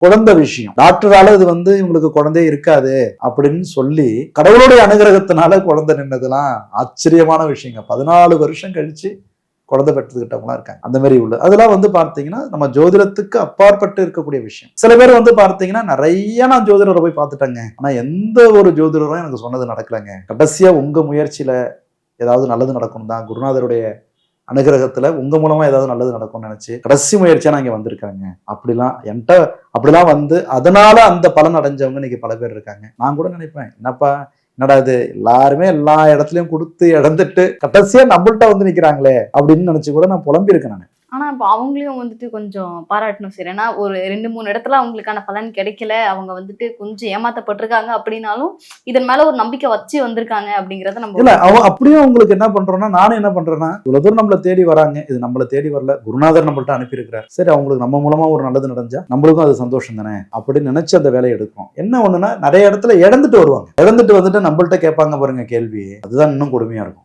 குழந்தை விஷயம். டாக்டரால இது வந்து இவங்களுக்கு குழந்தையே இருக்காது அப்படின்னு சொல்லி கடவுளுடைய அனுகிரகத்தினால குழந்தை நின்னதெல்லாம் ஆச்சரியமான விஷயங்க. 14 வருஷம் கழிச்சு குழந்தை பெற்றுக்கிட்டவங்களா இருக்காங்க. அந்த மாதிரி உள்ள அதெல்லாம் வந்து பார்த்தீங்கன்னா நம்ம ஜோதிடத்துக்கு அப்பாற்பட்டு இருக்கக்கூடிய விஷயம். சில பேர் வந்து பார்த்தீங்கன்னா நிறைய நான் ஜோதிடரை போய் பார்த்துட்டேங்க, ஆனா எந்த ஒரு ஜோதிடரும் எனக்கு சொன்னது நடக்கலைங்க. கடைசியா உங்க முயற்சியில ஏதாவது நல்லது நடக்கும் தான், குருநாதருடைய அனுகிரகத்துல உங்க மூலமா ஏதாவது நல்லது நடக்கும்னு நினைச்சு கடைசி முயற்சியா நான் இங்க வந்திருக்காங்க. அப்படிலாம் வந்து அதனால அந்த பலன் அடைஞ்சவங்க இன்னைக்கு பல பேர் இருக்காங்க. நான் கூட நினைப்பேன், என்னடா இது எல்லாருமே எல்லா இடத்துலயும் கொடுத்து இழந்துட்டு கடைசியா நம்மள்ட்ட வந்து நிக்கிறாங்களே அப்படின்னு நினைச்சு கூட நான் புலம்பி இருக்கேன் நான். ஆனா இப்ப அவங்களையும் வந்துட்டு கொஞ்சம் பாராட்டணும் சார். ஏன்னா ஒரு 2-3 இடத்துல அவங்களுக்கான பலன் கிடைக்கல, அவங்க வந்துட்டு கொஞ்சம் ஏமாத்தப்பட்டிருக்காங்க அப்படின்னாலும் இதன் மேல ஒரு நம்பிக்கை வச்சு வந்திருக்காங்க அப்படிங்கறத நம்ம இல்ல அப்படியும் அவங்களுக்கு என்ன பண்றோம்னா, நானும் என்ன பண்றேன்னா, இவ்வளவு தூரம் நம்மள தேடி வராங்க, இது நம்மள தேடி வரல, குருநாதர் நம்மள்ட்ட அனுப்பியிருக்கிறார், சரி அவங்களுக்கு நம்ம மூலமா ஒரு நல்லது நடந்தா நம்மளுக்கும் அது சந்தோஷம் தானே அப்படின்னு நினைச்சு அந்த வேலையை எடுக்கும். என்ன ஒண்ணுன்னா, நிறைய இடத்துல இழந்துட்டு வருவாங்க, இழந்துட்டு வந்துட்டு நம்மள்ட்ட கேட்பாங்க பாருங்க கேள்வி, அதுதான் இன்னும் கொடுமையா இருக்கும்.